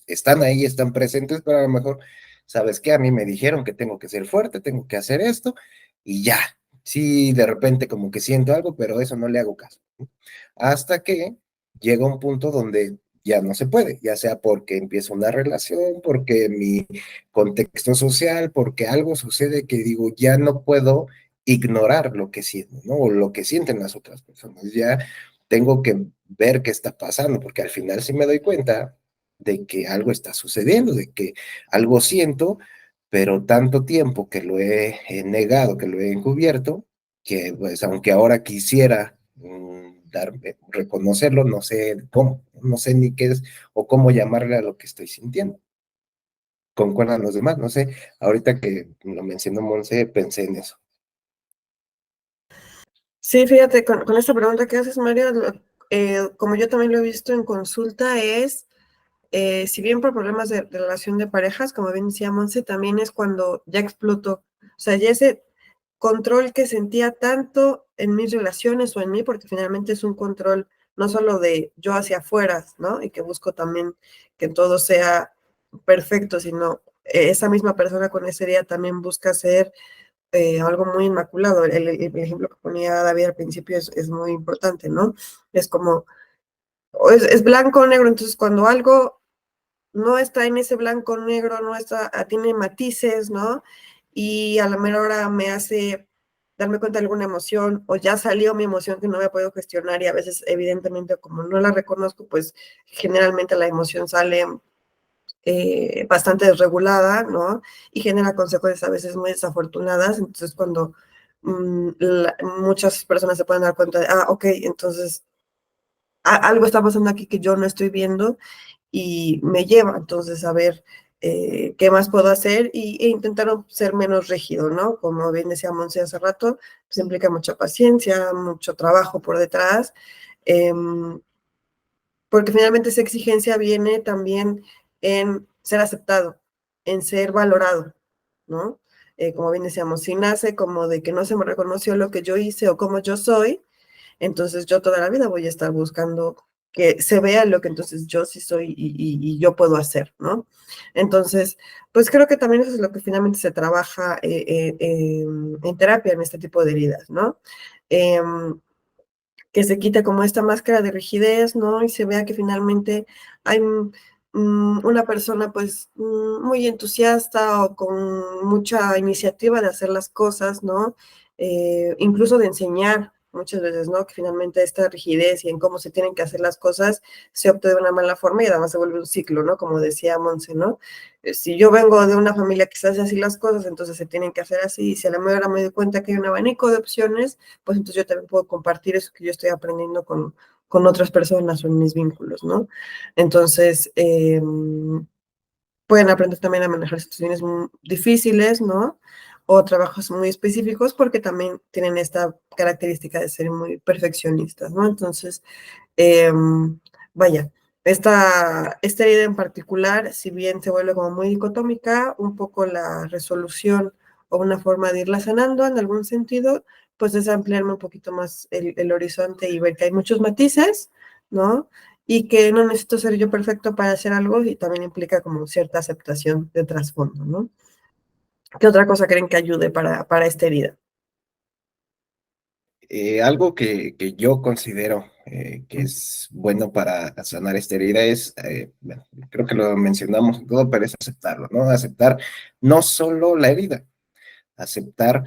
Están ahí, están presentes, pero a lo mejor, ¿sabes qué? A mí me dijeron que tengo que ser fuerte, tengo que hacer esto, y ya. Sí, de repente como que siento algo, pero eso no le hago caso, ¿no? Hasta que llega un punto donde ya no se puede, ya sea porque empieza una relación, porque mi contexto social, porque algo sucede que digo, ya no puedo ignorar lo que siento, ¿no? O lo que sienten las otras personas. Ya tengo que ver qué está pasando, porque al final sí me doy cuenta de que algo está sucediendo, de que algo siento, pero tanto tiempo que lo he negado, que lo he encubierto, que pues aunque ahora quisiera reconocerlo, no sé cómo, no sé ni qué es o cómo llamarle a lo que estoy sintiendo. Concuerdan los demás, no sé, ahorita que lo mencionó Monse, pensé en eso. Sí, fíjate, con esta pregunta que haces, Mario, como yo también lo he visto en consulta, es, si bien por problemas de relación de parejas, como bien decía Monse, también es cuando ya explotó. O sea, ya ese control que sentía tanto en mis relaciones o en mí, porque finalmente es un control no solo de yo hacia afuera, ¿no? Y que busco también que todo sea perfecto, sino esa misma persona con ese día también busca ser algo muy inmaculado. El ejemplo que ponía David al principio es muy importante, ¿no? Es como, es blanco o negro, entonces cuando algo no está en ese blanco o negro, no está, tiene matices, ¿no? Y a la mera hora me hace darme cuenta de alguna emoción, o ya salió mi emoción que no me puedo gestionar, y a veces, evidentemente, como no la reconozco, pues generalmente la emoción sale bastante desregulada, ¿no? Y genera consecuencias a veces muy desafortunadas. Entonces, cuando muchas personas se pueden dar cuenta de, ok, entonces algo está pasando aquí que yo no estoy viendo, y me lleva entonces a ver qué más puedo hacer e intentar ser menos rígido, ¿no? Como bien decía Monse hace rato, pues implica mucha paciencia, mucho trabajo por detrás, porque finalmente esa exigencia viene también en ser aceptado, en ser valorado, ¿no? Como bien decíamos, si nace como de que no se me reconoció lo que yo hice o como yo soy, entonces yo toda la vida voy a estar buscando que se vea lo que entonces yo sí soy y yo puedo hacer, ¿no? Entonces, pues creo que también eso es lo que finalmente se trabaja en terapia en este tipo de heridas, ¿no? Que se quite como esta máscara de rigidez, ¿no? Y se vea que finalmente hay una persona pues muy entusiasta o con mucha iniciativa de hacer las cosas, ¿no? Incluso de enseñar, muchas veces, ¿no? Que finalmente esta rigidez y en cómo se tienen que hacer las cosas se opta de una mala forma y además se vuelve un ciclo, ¿no? Como decía Monse, ¿no? Si yo vengo de una familia que se hace así las cosas, entonces se tienen que hacer así, y si a la mejor me doy cuenta que hay un abanico de opciones, pues entonces yo también puedo compartir eso que yo estoy aprendiendo con otras personas o en mis vínculos, ¿no? Entonces, pueden aprender también a manejar situaciones difíciles, ¿no? O trabajos muy específicos porque también tienen esta característica de ser muy perfeccionistas, ¿no? Entonces, vaya, esta idea en particular, si bien se vuelve como muy dicotómica, un poco la resolución o una forma de irla sanando en algún sentido, pues es ampliarme un poquito más el horizonte y ver que hay muchos matices, ¿no? Y que no necesito ser yo perfecto para hacer algo y también implica como cierta aceptación de trasfondo, ¿no? ¿Qué otra cosa creen que ayude para esta herida? Algo que yo considero que es bueno para sanar esta herida es, bueno, creo que lo mencionamos en todo, pero es aceptarlo, ¿no? Aceptar no solo la herida, aceptar,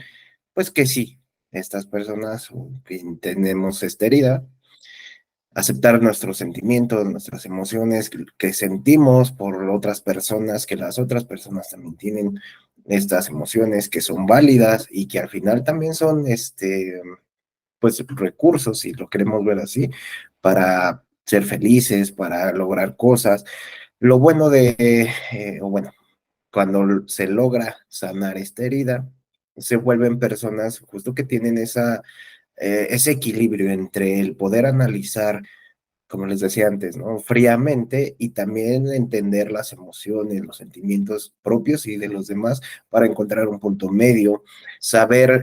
pues que sí, estas personas que tenemos esta herida, aceptar nuestros sentimientos, nuestras emociones que sentimos por otras personas, que las otras personas también tienen estas emociones que son válidas y que al final también son, pues, recursos, si lo queremos ver así, para ser felices, para lograr cosas. Lo bueno o bueno, cuando se logra sanar esta herida, se vuelven personas justo que tienen ese equilibrio entre el poder analizar, como les decía antes, ¿no? Fríamente y también entender las emociones, los sentimientos propios y de los demás para encontrar un punto medio, saber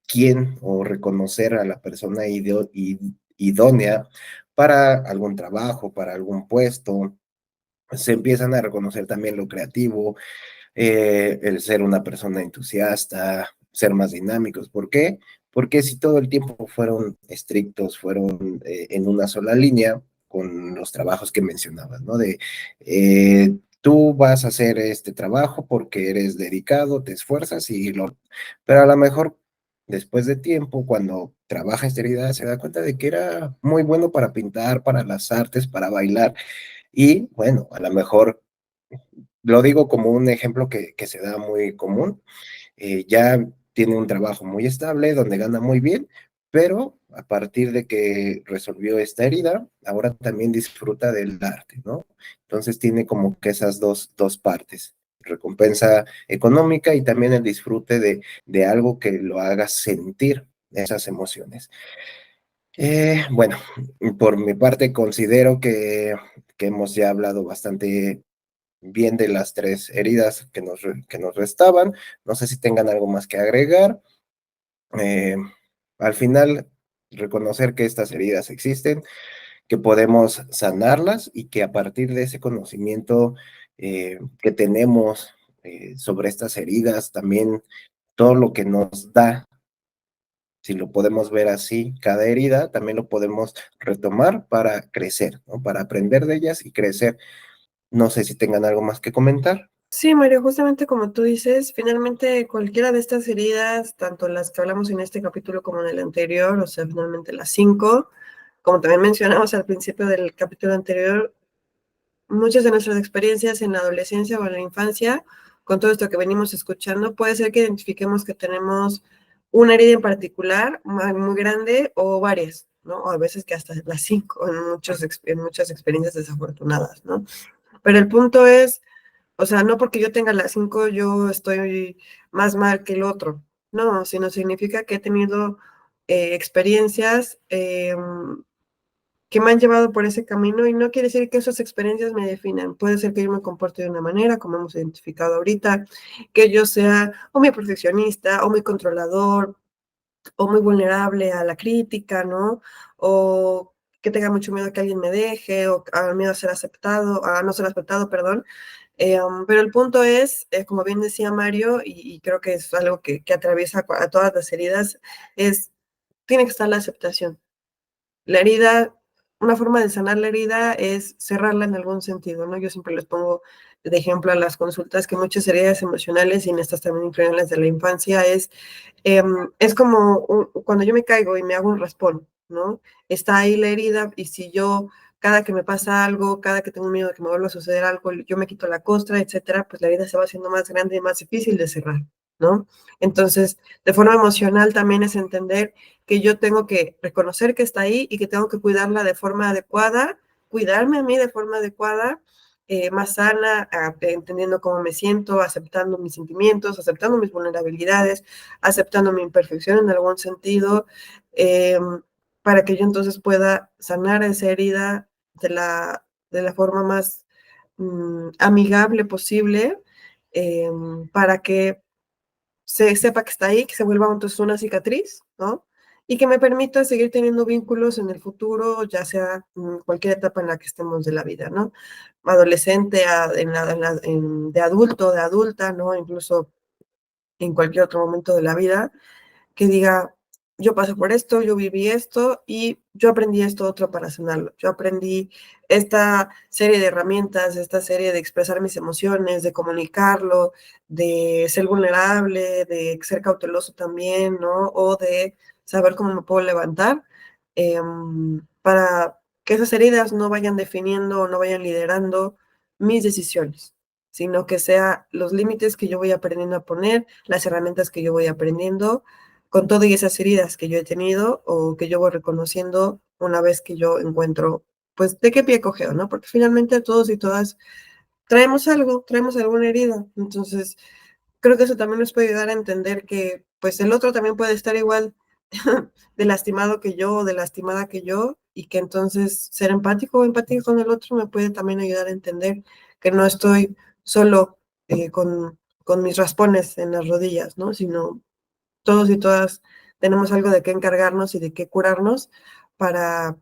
quién o reconocer a la persona idónea para algún trabajo, para algún puesto. Se empiezan a reconocer también lo creativo, el ser una persona entusiasta, ser más dinámicos. ¿Por qué? Porque si todo el tiempo fueron estrictos, fueron en una sola línea con los trabajos que mencionabas, ¿no? Tú vas a hacer este trabajo porque eres dedicado, te esfuerzas pero a lo mejor después de tiempo, cuando trabaja esterilidad, se da cuenta de que era muy bueno para pintar, para las artes, para bailar, y bueno, a lo mejor lo digo como un ejemplo que se da muy común. Ya tiene un trabajo muy estable, donde gana muy bien, pero a partir de que resolvió esta herida, ahora también disfruta del arte, ¿no? Entonces tiene como que esas dos partes, recompensa económica y también el disfrute de algo que lo haga sentir esas emociones. Bueno, por mi parte considero que hemos ya hablado bastante bien de las tres heridas que nos restaban. No sé si tengan algo más que agregar. Eh, Al final, reconocer que estas heridas existen, que podemos sanarlas y que a partir de ese conocimiento que tenemos sobre estas heridas, también todo lo que nos da, si lo podemos ver así, cada herida, también lo podemos retomar para crecer, ¿no? Para aprender de ellas y crecer. No sé si tengan algo más que comentar. Sí, Mario, justamente como tú dices, finalmente cualquiera de estas heridas, tanto las que hablamos en este capítulo como en el anterior, o sea, finalmente las 5, como también mencionamos al principio del capítulo anterior, muchas de nuestras experiencias en la adolescencia o en la infancia, con todo esto que venimos escuchando, puede ser que identifiquemos que tenemos una herida en particular muy grande o varias, ¿no? O a veces que hasta las 5 en muchas experiencias desafortunadas, ¿no? Pero el punto es, o sea, no porque yo tenga las 5 yo estoy más mal que el otro, no, sino significa que he tenido experiencias que me han llevado por ese camino y no quiere decir que esas experiencias me definan. Puede ser que yo me comporte de una manera, como hemos identificado ahorita, que yo sea o muy perfeccionista o muy controlador o muy vulnerable a la crítica, ¿no? O que tenga mucho miedo a que alguien me deje o a miedo a ser aceptado, a no ser aceptado, perdón. Pero el punto es, como bien decía Mario, y creo que es algo que atraviesa a todas las heridas, tiene que estar la aceptación. La herida, una forma de sanar la herida es cerrarla en algún sentido, ¿no? Yo siempre les pongo de ejemplo a las consultas, que muchas heridas emocionales, y en estas también incluyen las de la infancia, es como cuando yo me caigo y me hago un raspón, ¿no? Está ahí la herida, y si yo, cada que me pasa algo, cada que tengo miedo de que me vuelva a suceder algo, yo me quito la costra, etcétera, pues la herida se va haciendo más grande y más difícil de cerrar, ¿no? Entonces, de forma emocional también es entender que yo tengo que reconocer que está ahí y que tengo que cuidarla de forma adecuada, cuidarme a mí de forma adecuada, más sana, entendiendo cómo me siento, aceptando mis sentimientos, aceptando mis vulnerabilidades, aceptando mi imperfección en algún sentido, eh, para que yo entonces pueda sanar esa herida de la forma más amigable posible, para que se sepa que está ahí, que se vuelva entonces una cicatriz, ¿no? Y que me permita seguir teniendo vínculos en el futuro, ya sea en cualquier etapa en la que estemos de la vida, ¿no? Adolescente, de adulto, de adulta, ¿no? Incluso en cualquier otro momento de la vida, que diga, yo pasé por esto, yo viví esto y yo aprendí esto otro para sanarlo. Yo aprendí esta serie de herramientas, esta serie de expresar mis emociones, de comunicarlo, de ser vulnerable, de ser cauteloso también, ¿no? O de saber cómo me puedo levantar, para que esas heridas no vayan definiendo o no vayan liderando mis decisiones, sino que sea los límites que yo voy aprendiendo a poner, las herramientas que yo voy aprendiendo, con todas esas heridas que yo he tenido o que yo voy reconociendo una vez que yo encuentro, pues, de qué pie cojeo, ¿no? Porque finalmente todos y todas traemos algo, traemos alguna herida. Entonces, creo que eso también nos puede ayudar a entender que, pues, el otro también puede estar igual de lastimado que yo o de lastimada que yo, y que entonces ser empático o empático con el otro me puede también ayudar a entender que no estoy solo, con mis raspones en las rodillas, ¿no? Sino todos y todas tenemos algo de qué encargarnos y de qué curarnos para,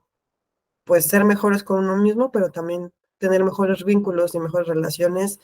pues, ser mejores con uno mismo, pero también tener mejores vínculos y mejores relaciones,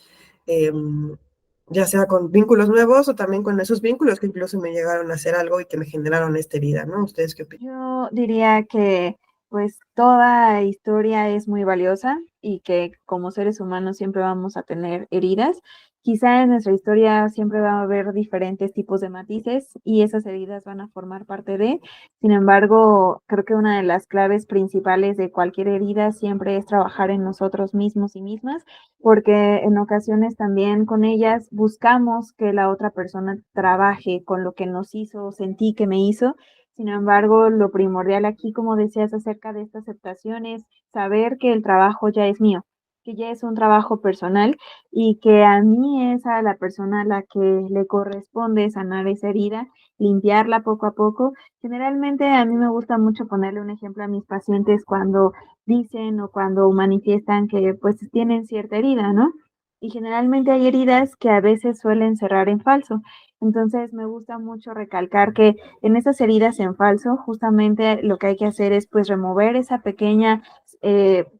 ya sea con vínculos nuevos o también con esos vínculos que incluso me llegaron a hacer algo y que me generaron esta herida, ¿no? ¿Ustedes qué opinan? Yo diría que pues toda historia es muy valiosa y que como seres humanos siempre vamos a tener heridas. Quizá en nuestra historia siempre va a haber diferentes tipos de matices y esas heridas van a formar parte de. Sin embargo, creo que una de las claves principales de cualquier herida siempre es trabajar en nosotros mismos y mismas, porque en ocasiones también con ellas buscamos que la otra persona trabaje con lo que nos hizo o sentí que me hizo. Sin embargo, lo primordial aquí, como decías acerca de esta aceptación, es saber que el trabajo ya es mío, que ya es un trabajo personal y que a mí es a la persona a la que le corresponde sanar esa herida, limpiarla poco a poco. Generalmente a mí me gusta mucho ponerle un ejemplo a mis pacientes cuando dicen o cuando manifiestan que pues tienen cierta herida, ¿no? Y generalmente hay heridas que a veces suelen cerrar en falso. Entonces me gusta mucho recalcar que en esas heridas en falso, justamente lo que hay que hacer es pues remover esa pequeña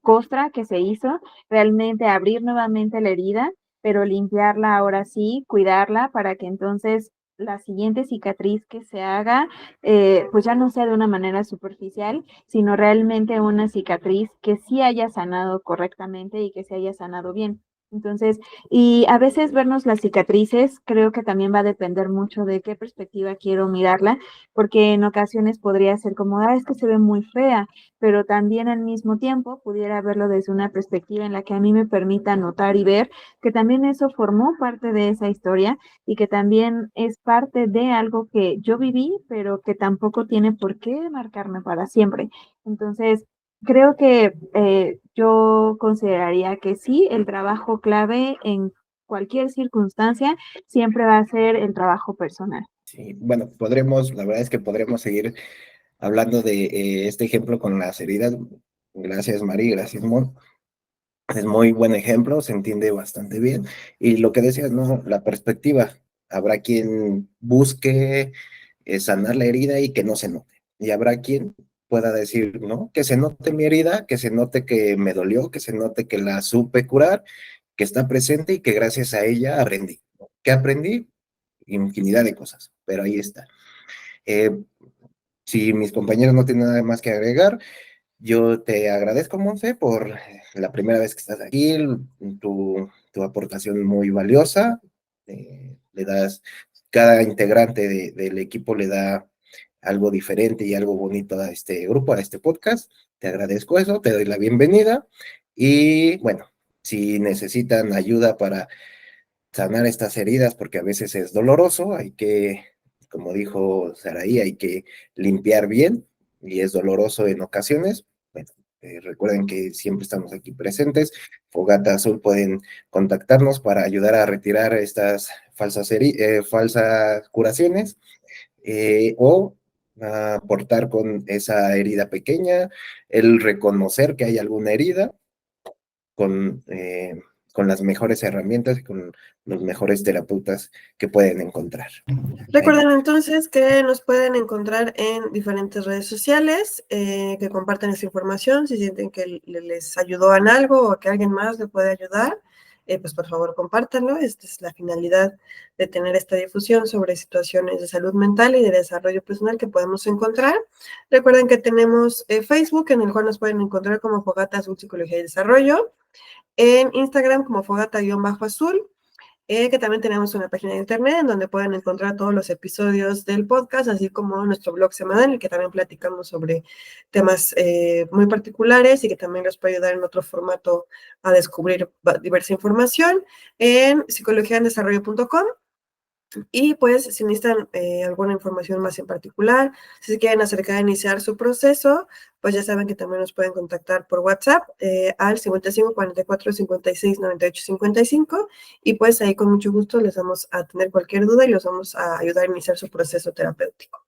costra que se hizo, realmente abrir nuevamente la herida, pero limpiarla ahora sí, cuidarla para que entonces la siguiente cicatriz que se haga, pues ya no sea de una manera superficial, sino realmente una cicatriz que sí haya sanado correctamente y que se haya sanado bien. Entonces, y a veces vernos las cicatrices creo que también va a depender mucho de qué perspectiva quiero mirarla, porque en ocasiones podría ser como, ah, es que se ve muy fea, pero también al mismo tiempo pudiera verlo desde una perspectiva en la que a mí me permita notar y ver que también eso formó parte de esa historia y que también es parte de algo que yo viví, pero que tampoco tiene por qué marcarme para siempre. Entonces, creo que yo consideraría que sí, el trabajo clave en cualquier circunstancia siempre va a ser el trabajo personal. Sí, bueno, podremos, la verdad es que podremos seguir hablando de este ejemplo con las heridas. Gracias, Mari, gracias, Mon. Es muy buen ejemplo, se entiende bastante bien. Y lo que decías, ¿no? La perspectiva. Habrá quien busque sanar la herida y que no se note. Y habrá quien pueda decir, ¿no? Que se note mi herida, que se note que me dolió, que se note que la supe curar, que está presente y que gracias a ella aprendí. ¿No? ¿Qué aprendí? Infinidad de cosas, pero ahí está. Eh, si mis compañeros no tienen nada más que agregar, yo te agradezco, Monse, por la primera vez que estás aquí, tu tu aportación muy valiosa. Le das, cada integrante del equipo le da algo diferente y algo bonito a este grupo, a este podcast. Te agradezco eso, te doy la bienvenida y bueno, si necesitan ayuda para sanar estas heridas, porque a veces es doloroso, hay que, como dijo Saraí, hay que limpiar bien y es doloroso en ocasiones. Bueno, recuerden que siempre estamos aquí presentes. Fogata Azul pueden contactarnos para ayudar a retirar estas falsas curaciones o aportar con esa herida pequeña, el reconocer que hay alguna herida con las mejores herramientas y con los mejores terapeutas que pueden encontrar. Recuerden entonces que nos pueden encontrar en diferentes redes sociales, que compartan esta información si sienten que les ayudó en algo o que alguien más le puede ayudar. Pues por favor compártanlo. Esta es la finalidad de tener esta difusión sobre situaciones de salud mental y de desarrollo personal que podemos encontrar. Recuerden que tenemos Facebook, en el cual nos pueden encontrar como Fogata Azul Psicología y Desarrollo, en Instagram como Fogata-Azul, que también tenemos una página de internet en donde pueden encontrar todos los episodios del podcast, así como nuestro blog semanal, en el que también platicamos sobre temas muy particulares y que también les puede ayudar en otro formato a descubrir diversa información en psicologiaendesarrollo.com. Y pues si necesitan alguna información más en particular, si se quieren acercar a iniciar su proceso, pues ya saben que también nos pueden contactar por WhatsApp al 55 44 56 98 55 y pues ahí con mucho gusto les vamos a atender cualquier duda y los vamos a ayudar a iniciar su proceso terapéutico.